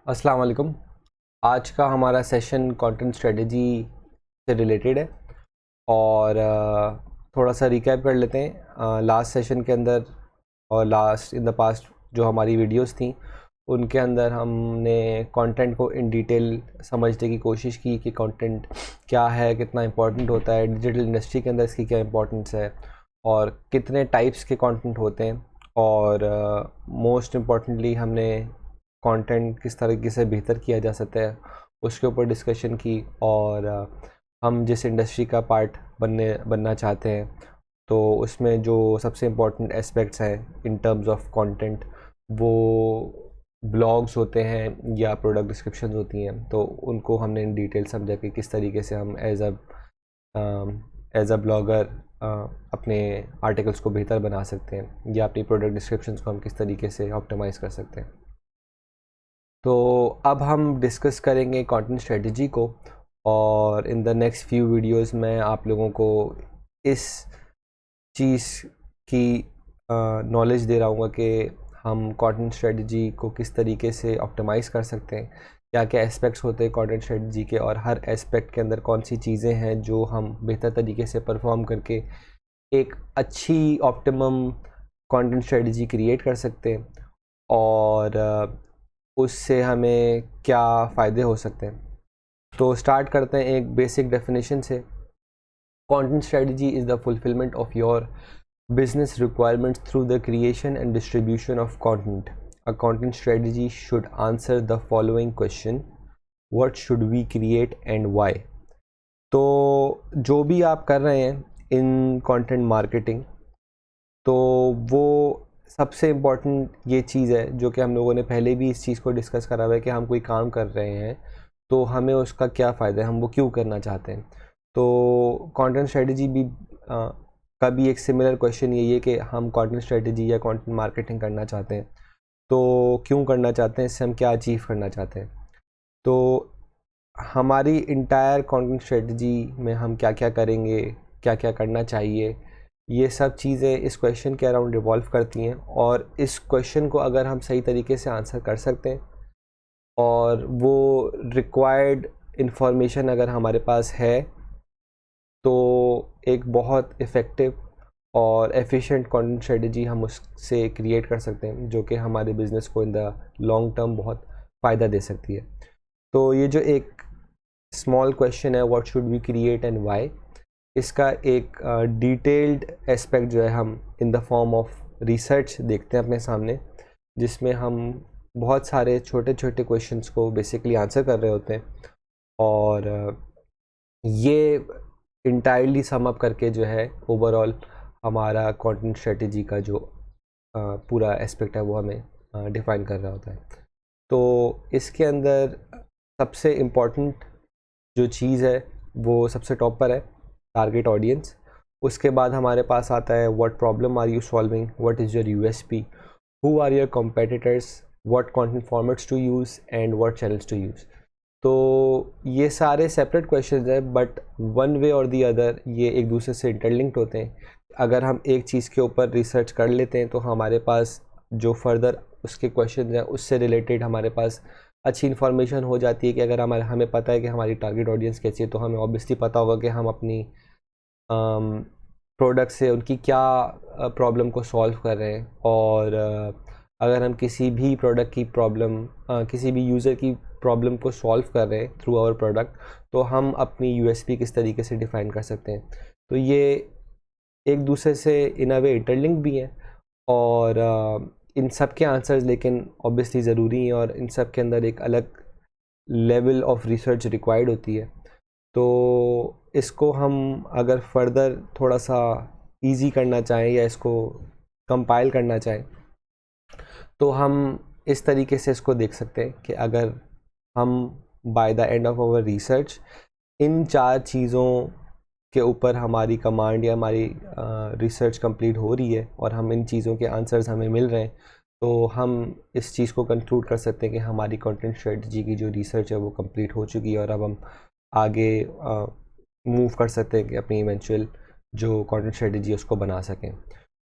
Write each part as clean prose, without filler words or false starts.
अस्सलाम वालेकुम। आज का हमारा सेशन कंटेंट स्ट्रेटजी से रिलेटेड है और थोड़ा सा रिकैप कर लेते हैं। लास्ट सेशन के अंदर और लास्ट इन द पास्ट जो हमारी वीडियोस थी उनके अंदर हमने कंटेंट को इन डिटेल समझने की कोशिश की कि कंटेंट क्या है, कितना इम्पोर्टेंट होता है, डिजिटल इंडस्ट्री के अंदर इसकी क्या इम्पोर्टेंस है और कितने टाइप्स के कंटेंट होते हैं और मोस्ट इम्पॉर्टेंटली हमने कंटेंट किस तरीके से बेहतर किया जा सकता है उसके ऊपर डिस्कशन की। और हम जिस इंडस्ट्री का पार्ट बनना चाहते हैं तो उसमें जो सबसे इम्पोर्टेंट एस्पेक्ट्स हैं इन टर्म्स ऑफ कंटेंट वो ब्लॉग्स होते हैं या प्रोडक्ट डिस्क्रिप्शंस होती हैं, तो उनको हमने इन डिटेल समझा कि किस तरीके से हम एज अ ब्लॉगर अपने आर्टिकल्स को बेहतर बना सकते हैं या अपनी प्रोडक्ट डिस्क्रिप्शंस को हम किस तरीके से ऑप्टिमाइज़ कर सकते हैं। तो अब हम डिस्कस करेंगे कंटेंट स्ट्रेटजी को और in the next few videos मैं आप लोगों को इस चीज़ की नॉलेज दे रहा हूँ कि हम कंटेंट स्ट्रेटजी को किस तरीके से ऑप्टिमाइज़ कर सकते हैं, क्या क्या एस्पेक्ट्स होते हैं कंटेंट स्ट्रेटजी के और हर एस्पेक्ट के अंदर कौन सी चीज़ें हैं जो हम बेहतर तरीके से परफॉर्म करके एक अच्छी ऑप्टिमम कंटेंट स्ट्रेटजी क्रिएट कर सकते हैं और उससे हमें क्या फ़ायदे हो सकते हैं। तो स्टार्ट करते हैं एक बेसिक डेफिनेशन से। Content strategy is the fulfilment of your business requirements through the creation and distribution of content. A content strategy should answer the following question: what should we create and why? तो जो भी आप कर रहे हैं इन content marketing, तो वो सबसे इम्पॉर्टेंट ये चीज़ है जो कि हम लोगों ने पहले भी इस चीज़ को डिस्कस करा हुआ है कि हम कोई काम कर रहे हैं तो हमें उसका क्या फ़ायदा है, हम वो क्यों करना चाहते हैं। तो कंटेंट स्ट्रेटजी भी का भी एक सिमिलर क्वेश्चन यही है कि हम कंटेंट स्ट्रेटजी या कंटेंट मार्केटिंग करना चाहते हैं तो क्यों करना चाहते हैं, इससे हम क्या अचीव करना चाहते हैं। तो हमारी इंटायर कंटेंट स्ट्रेटजी में हम क्या क्या करेंगे, क्या क्या करना चाहिए, ये सब चीज़ें इस क्वेश्चन के अराउंड रिवॉल्व करती हैं। और इस क्वेश्चन को अगर हम सही तरीके से आंसर कर सकते हैं और वो रिक्वायर्ड इंफॉर्मेशन अगर हमारे पास है तो एक बहुत इफ़ेक्टिव और एफिशिएंट कंटेंट स्ट्रेटजी हम उससे क्रिएट कर सकते हैं जो कि हमारे बिज़नेस को इन द लॉन्ग टर्म बहुत फ़ायदा दे सकती है। तो ये जो एक स्मॉल क्वेश्चन है what should we create and why, इसका एक डिटेल्ड एस्पेक्ट जो है हम in the form of research देखते हैं अपने सामने, जिसमें हम बहुत सारे छोटे छोटे क्वेश्चंस को बेसिकली आंसर कर रहे होते हैं और ये इंटायरली सम अप करके जो है ओवरऑल हमारा कंटेंट स्ट्रेटजी का जो पूरा एस्पेक्ट है वो हमें डिफ़ाइन कर रहा होता है। तो इसके अंदर सबसे इम्पॉर्टेंट जो चीज़ है वो सबसे टॉप पर है टारगेट ऑडियंस। उसके बाद हमारे पास आता है what problem are you solving, what is your USP, who are your competitors, what content formats to use and what channels to use. तो ये सारे सेपरेट क्वेश्चंस हैं बट वन वे और दी अदर ये एक दूसरे से इंटरलिंक्ड होते हैं। अगर हम एक चीज़ के ऊपर रिसर्च कर लेते हैं तो हमारे पास जो फर्दर उसके क्वेश्चन हैं उससे रिलेटेड हमारे पास अच्छी इन्फॉर्मेशन हो जाती है कि अगर हमें पता है कि हमारी टारगेट ऑडियंस कैसी है तो हमें ऑब्वियसली पता होगा कि हम अपनी प्रोडक्ट से उनकी क्या प्रॉब्लम को सॉल्व कर रहे हैं। और अगर हम किसी भी प्रोडक्ट की प्रॉब्लम किसी भी यूज़र की प्रॉब्लम को सॉल्व कर रहे हैं थ्रू आवर प्रोडक्ट तो हम अपनी यूएसपी किस तरीके से डिफ़ाइन कर सकते हैं। तो ये एक दूसरे से इन अ वे इंटरलिंक भी हैं और इन सब के आंसर्स लेकिन ऑब्वियसली ज़रूरी हैं और इन सब के अंदर एक अलग लेवल ऑफ रिसर्च रिक्वायर्ड होती है। तो इसको हम अगर फर्दर थोड़ा सा इजी करना चाहें या इसको कंपाइल करना चाहें तो हम इस तरीके से इसको देख सकते हैं कि अगर हम by the end of our research in 4 चीज़ों के ऊपर हमारी कमांड या हमारी रिसर्च कंप्लीट हो रही है और हम इन चीज़ों के आंसर्स हमें मिल रहे हैं तो हम इस चीज़ को कंक्लूड कर सकते हैं कि हमारी कंटेंट स्ट्रेटजी की जो रिसर्च है वो कंप्लीट हो चुकी है और अब हम आगे मूव कर सकते हैं कि अपनी इवेंचुअल जो कंटेंट स्ट्रेटजी है उसको बना सकें।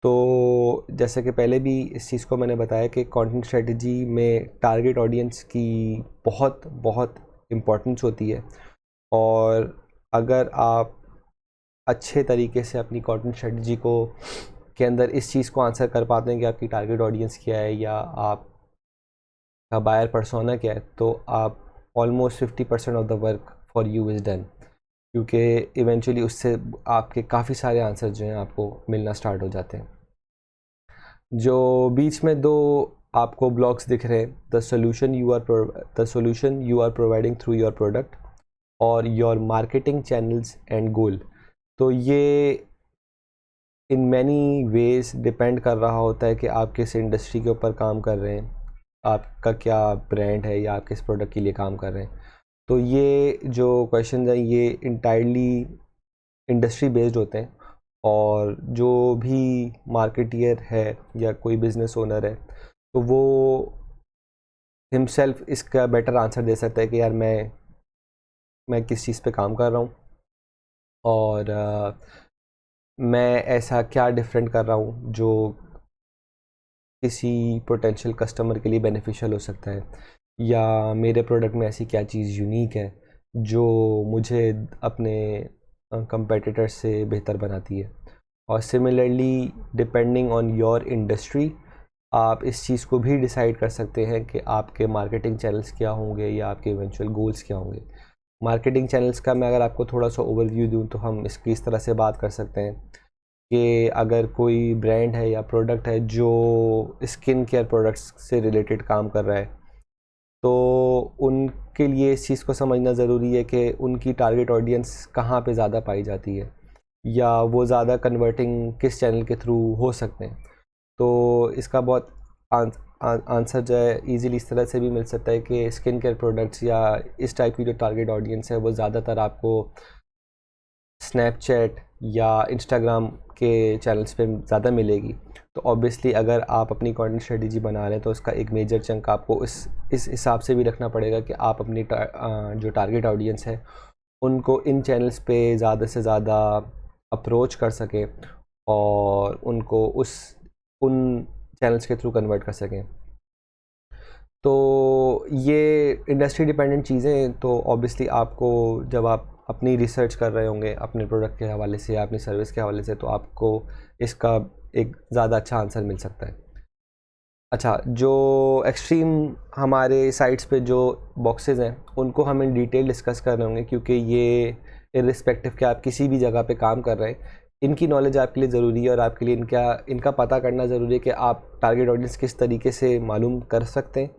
तो जैसे कि पहले भी इस चीज़ को मैंने बताया कि कंटेंट स्ट्रेटजी में टारगेट ऑडियंस की बहुत बहुत इम्पोर्टेंस होती है, और अगर आप अच्छे तरीके से अपनी कंटेंट स्ट्रेटजी को के अंदर इस चीज़ को आंसर कर पाते हैं कि आपकी टारगेट ऑडियंस क्या है या आपका बायर पर्सोना क्या है, तो आप almost 50% of the work for you is done, क्योंकि इवेंचुअली उससे आपके काफ़ी सारे आंसर जो हैं आपको मिलना स्टार्ट हो जाते हैं। जो बीच में दो आपको ब्लॉक्स दिख रहे हैं, the solution you are providing through your product और your marketing channels and goal, तो ये इन मैनी वेज डिपेंड कर रहा होता है कि आप किस इंडस्ट्री के ऊपर काम कर रहे हैं, आपका क्या ब्रांड है या आप किस प्रोडक्ट के लिए काम कर रहे हैं। तो ये जो क्वेश्चन हैं ये इंटायरली इंडस्ट्री बेस्ड होते हैं, और जो भी मार्केटियर है या कोई बिजनेस ओनर है तो वो हिमसेल्फ इसका बेटर आंसर दे सकता है कि यार मैं किस चीज़ पे काम कर रहा हूँ, और मैं ऐसा क्या डिफरेंट कर रहा हूँ जो किसी पोटेंशियल कस्टमर के लिए बेनिफिशियल हो सकता है, या मेरे प्रोडक्ट में ऐसी क्या चीज़ यूनिक है जो मुझे अपने कंपेटिटर्स से बेहतर बनाती है। और similarly depending on your industry आप इस चीज़ को भी डिसाइड कर सकते हैं कि आपके मार्केटिंग चैनल्स क्या होंगे या आपके इवेंचुअल गोल्स क्या होंगे। मार्केटिंग चैनल्स का मैं अगर आपको थोड़ा सा ओवरव्यू दूं तो हम इसकी इस तरह से बात कर सकते हैं कि अगर कोई ब्रांड है या प्रोडक्ट है जो स्किन केयर प्रोडक्ट्स से रिलेटेड काम कर रहा है, तो उनके लिए इस चीज़ को समझना ज़रूरी है कि उनकी टारगेट ऑडियंस कहाँ पे ज़्यादा पाई जाती है या वो ज़्यादा कन्वर्टिंग किस चैनल के थ्रू हो सकते हैं। तो इसका बहुत आंसर जो है ईज़िली इस तरह से भी मिल सकता है कि स्किन केयर प्रोडक्ट्स या इस टाइप की जो टारगेट ऑडियंस है वो ज़्यादातर आपको स्नैपचैट या इंस्टाग्राम के चैनल्स पे ज़्यादा मिलेगी। तो ऑब्वियसली अगर आप अपनी कंटेंट स्ट्रेटजी बना रहे हैं तो उसका एक मेजर चंक आपको इस हिसाब से भी रखना पड़ेगा कि आप अपनी जो टारगेट ऑडियंस है उनको इन चैनल्स पे ज़्यादा से ज़्यादा अप्रोच कर सकें और उनको उन चैनल्स के थ्रू कन्वर्ट कर सकें। तो ये इंडस्ट्री डिपेंडेंट चीज़ें हैं, तो ऑब्वियसली आपको जब आप अपनी रिसर्च कर रहे होंगे अपने प्रोडक्ट के हवाले से या अपनी सर्विस के हवाले से, तो आपको इसका एक ज़्यादा अच्छा आंसर मिल सकता है। अच्छा, जो एक्सट्रीम हमारे साइट्स पे जो बॉक्सेस हैं उनको हम इन डिटेल डिस्कस कर रहे होंगे, क्योंकि ये इर्रिस्पेक्टिव कि आप किसी भी जगह पे काम कर रहे हैं, इनकी नॉलेज आपके लिए ज़रूरी है और आपके लिए इनका पता करना ज़रूरी है कि आप टारगेट ऑडियंस किस तरीके से मालूम कर सकते हैं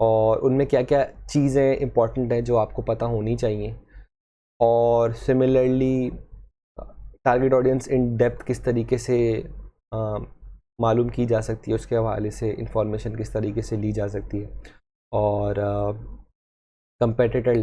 और उनमें क्या क्या चीज़ें इंपॉर्टेंट हैं जो आपको पता होनी चाहिए, और similarly target audience in depth किस तरीके से मालूम की जा सकती है, उसके हवाले से इंफॉर्मेशन किस तरीके से ली जा सकती है। और कंपेटिटर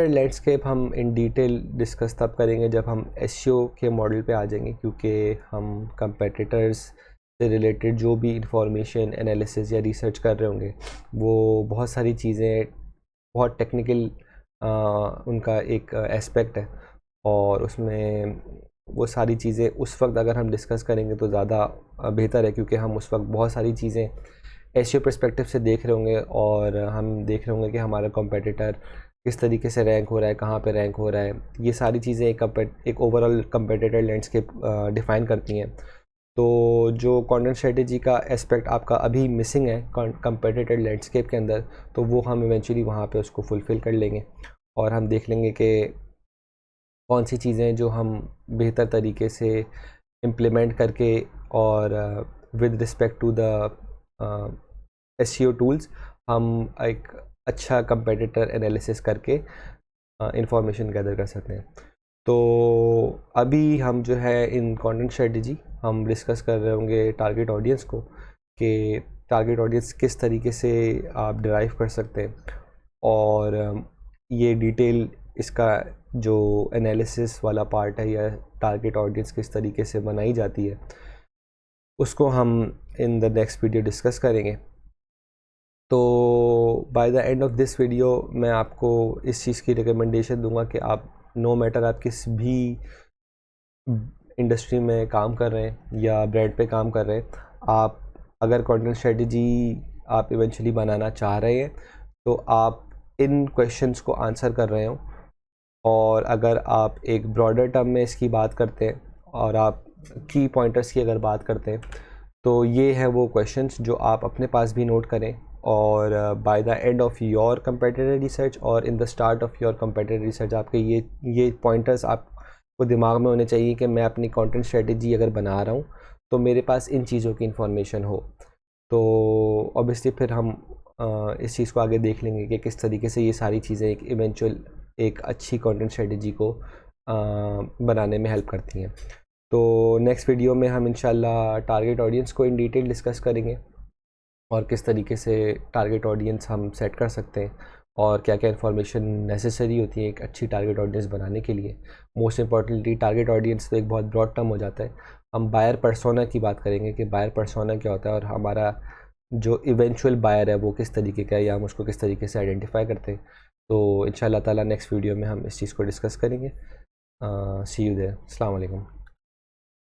लैंडस्केप हम इन डिटेल डिस्कस तब करेंगे जब हम एसईओ के मॉडल पे आ जाएंगे, क्योंकि हम कंपेटिटर्स से रिलेटेड जो भी इंफॉर्मेशन एनालिसिस या रिसर्च कर रहे होंगे वो बहुत सारी चीज़ें बहुत टेक्निकल उनका एक एस्पेक्ट है, और उसमें वो सारी चीज़ें उस वक्त अगर हम डिस्कस करेंगे तो ज़्यादा बेहतर है, क्योंकि हम उस वक्त बहुत सारी चीज़ें एसईओ पर्सपेक्टिव से देख रहे होंगे और हम देख रहे होंगे कि हमारा कॉम्पिटिटर किस तरीके से रैंक हो रहा है, कहाँ पे रैंक हो रहा है। ये सारी चीज़ें एक ओवरऑल कॉम्पिटिटर लैंडस्केप डिफ़ाइन करती हैं। तो जो कंटेंट स्ट्रेटजी का एस्पेक्ट आपका अभी मिसिंग है कॉम्पिटिटर लैंडस्केप के अंदर, तो वो हम इवेंचुअली वहाँ पे उसको फुलफ़िल कर लेंगे और हम देख लेंगे कि कौन सी चीज़ें जो हम बेहतर तरीके से इम्प्लीमेंट करके और with respect to the SEO tools हम एक अच्छा कंपेटिटर एनालिसिस करके इंफॉर्मेशन गैदर कर सकते हैं। तो अभी हम जो है इन कंटेंट स्ट्रेटजी हम डिस्कस कर रहे होंगे टारगेट ऑडियंस को, कि टारगेट ऑडियंस किस तरीके से आप डिराइव कर सकते हैं, और ये डिटेल इसका जो एनालिसिस वाला पार्ट है या टारगेट ऑडियंस किस तरीके से बनाई जाती है उसको हम in the next video discuss करेंगे। तो bye the end of this video मैं आपको इस चीज़ की रिकमेंडेशन दूंगा कि आप नो मैटर आप किस भी इंडस्ट्री में काम कर रहे हैं या ब्रांड पे काम कर रहे हैं, आप अगर कंटेंट स्ट्रेटजी आप इवेंचुअली बनाना चाह रहे हैं तो आप इन क्वेश्चंस को आंसर कर रहे हो। और अगर आप एक ब्रॉडर टर्म में इसकी बात करते हैं और आप की पॉइंटर्स की अगर बात करते हैं तो ये हैं वो क्वेश्चंस जो आप अपने पास भी नोट करें, और by the end of your competitive research और in the start of your competitive research आपके ये पॉइंटर्स आपको दिमाग में होने चाहिए कि मैं अपनी कंटेंट स्ट्रेटजी अगर बना रहा हूँ तो मेरे पास इन चीज़ों की इन्फॉर्मेशन हो। तो ऑब्वियसली फिर हम इस चीज़ को आगे देख लेंगे कि किस तरीके से ये सारी चीज़ें एक इवेंचुअल एक अच्छी कंटेंट स्ट्रेटजी को बनाने में हेल्प करती हैं। तो नेक्स्ट वीडियो में हम इंशाल्लाह टारगेट ऑडियंस को इन डिटेल डिस्कस करेंगे और किस तरीके से टारगेट ऑडियंस हम सेट कर सकते हैं और क्या क्या इन्फॉर्मेशन नेसेसरी होती है एक अच्छी टारगेट ऑडियंस बनाने के लिए। मोस्ट इम्पॉर्टेंटली टारगेट ऑडियंस तो एक बहुत ब्रॉड टर्म हो जाता है, हम बायर पर्सोना की बात करेंगे कि बायर पर्सोना क्या होता है और हमारा जो इवेंचुअल बायर है वो किस तरीके का है या हम उसको किस तरीके से आइडेंटिफाई करते हैं। तो इंशाल्लाह ताला नेक्स्ट वीडियो में हम इस चीज़ को डिस्कस करेंगे। सी यू देयर। अस्सलाम वालेकुम।